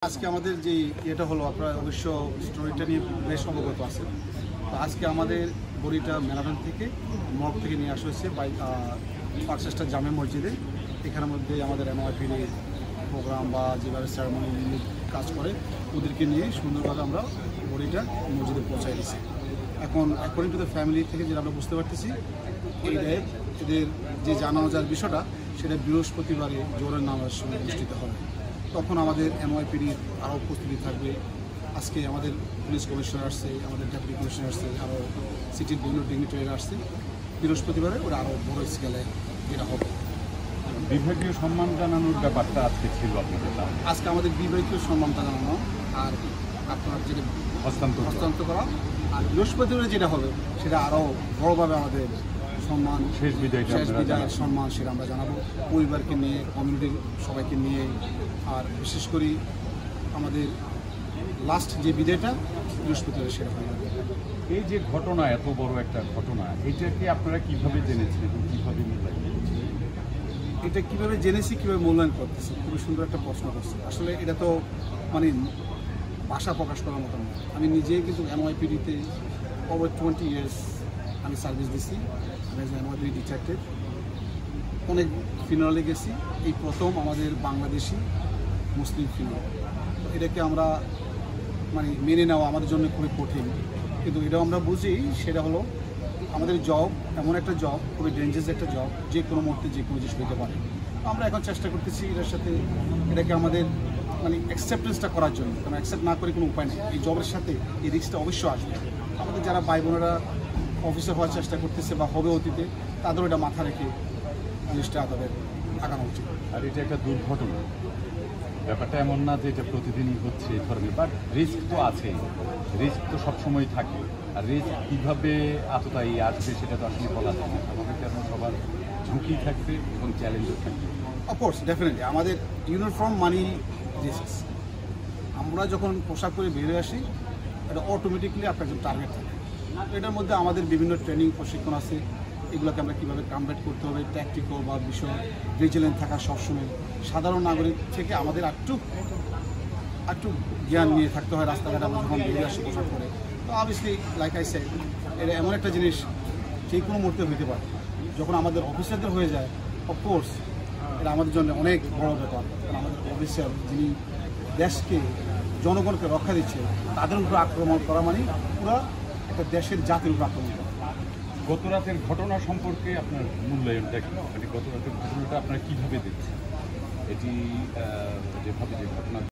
আজকে আমাদের যে এটা হলো আপনারা অবশ্য স্টোরিটা নিয়ে বেশ অবগত আছেন। তো আজকে আমাদের বড়িটা ম্যারাথন থেকে মগ থেকে নিয়ে আসা হয়েছে পার্কচেস্টার জামে মসজিদে। এখানের মধ্যে আমাদের এমআইপির প্রোগ্রাম বা যেভাবে সেরেমনি কাজ করে ওদেরকে নিয়ে সুন্দরভাবে আমরা বড়িটা মসজিদে পৌঁছাই দিচ্ছি। এখন অ্যাকর্ডিং টু দ্য ফ্যামিলি থেকে যেটা আমরা বুঝতে পারতেছি এদের যে জানাজার বিষয়টা সেটা বৃহস্পতিবারে জোরের নামাজের সময় অনুষ্ঠিত হবে। তখন আমাদের এমআইপির আরও উপস্থিতি থাকবে। আজকে আমাদের পুলিশ কমিশনার আসছে, আমাদের ডেপুটি কমিশনার আসছে, আরও সিটির বিভিন্ন ডিগনিটারিরা আসছে। বৃহস্পতিবারে ওরা আরও বড় স্কেলে এটা হবে। বিভাগীয় সম্মান জানানোর ব্যাপারটা আজকে ছিল আপনাদের? আজকে আমাদের বিভাগীয় সম্মানটা জানানো আর আপনার যেটা হস্তান্তর করা, আর বৃহস্পতিবারে যেটা হবে সেটা আরও বড়োভাবে আমাদের সম্মান শেষ বিদায়ের সম্মান সেটা আমরা জানাবো পরিবারকে নিয়ে, কমিউনিটির সবাইকে নিয়ে। আর বিশেষ করে আমাদের লাস্ট যে বিদায়টা বৃহস্পতিবার সেটা হবে। এই যে ঘটনা, এত বড় একটা ঘটনা, এটাকে আপনারা কিভাবে জেনেছেন এবং কীভাবে মূল্যায়ন করছেন? এটা কীভাবে জেনেছি, কীভাবে মূল্যায়ন করতেছি, খুবই সুন্দর একটা প্রশ্ন করছে। আসলে এটা তো মানে ভাষা প্রকাশ করার মতো না। আমি নিজেই কিন্তু এমআইপিডিতে ওভার 20 years আমি সার্ভিস দিছি এমআইপিডি ডিটেকটিভ। অনেক ফিনালে গেছি, এই প্রথম আমাদের বাংলাদেশি মুসলিম ফিনাল। তো এটাকে আমরা মানে মেনে নেওয়া আমাদের জন্য খুবই কঠিন, কিন্তু এটাও আমরা বুঝি সেটা হলো আমাদের জব এমন একটা জব, খুবই ডেঞ্জারাস একটা জব, যে কোনো মুহূর্তে যে কোনো জিনিস হতে পারে। আমরা এখন চেষ্টা করতেছি এটার সাথে এটাকে আমাদের মানে অ্যাকসেপ্টেন্সটা করার জন্য, কারণ অ্যাকসেপ্ট না করে কোনো উপায় নেই। এই জবের সাথে এই রিস্কটা অবশ্যই আসবে। আমাদের যারা ভাই বোনেরা অফিসার হওয়ার চেষ্টা করতেছে বা হবে অতীতে, তাদেরও এটা মাথা রেখে জিনিসটা তাদের আগানো উচিত। আর এটা একটা দুর্ঘটনা, ব্যাপারটা এমন না যে এটা প্রতিদিনই হচ্ছে এই ধরনের, বাট রিস্ক তো আছেই, রিস্ক তো সবসময় থাকে। আর রিস্ক কীভাবে আততায়ী আসবে সেটা তো আসলে বলা যায় না। আমাদের কেন সবার ঝুঁকি থাকবে এবং চ্যালেঞ্জও থাকবে। অফকোর্স ডেফিনেটলি আমাদের ইউনিফর্ম মানি রিস্ক। আমরা যখন পোশাক পরে বেরিয়ে আসি এটা অটোমেটিকলি আপনার একটা টার্গেট থাকে। এটার মধ্যে আমাদের বিভিন্ন ট্রেনিং প্রশিক্ষণ আছে, এগুলোকে আমরা কীভাবে কমব্যাট করতে হবে, ট্যাকটিক্যাল বা বিষয় ভিজিলেন্ট থাকা সবসময়। সাধারণ নাগরিক থেকে আমাদের একটু জ্ঞান নিয়ে থাকতে হয় রাস্তাঘাটে আমরা যখন বেরিয়ে আসি পোশাক করে। তো অবভিয়াসলি লাইক আই সেড, এটা এমন একটা জিনিস যে কোনো মুহূর্তে হইতে পারে। যখন আমাদের অফিসারদের হয়ে যায় অফকোর্স এটা আমাদের জন্য অনেক বড় ব্যাপার, কারণ আমাদের অফিসার যিনি দেশকে জনগণকে রক্ষা দিচ্ছে তাদের উপর আক্রমণ করা মানে পুরো একটা দেশের জাতির উপর আক্রমণ করা। গত রাতের ঘটনা সম্পর্কে আপনার মূল্যায়নটা কি? মানে গত রাতের ঘটনাটা আপনারা কীভাবে দেখছেন? এটি যেভাবে যে ঘটনা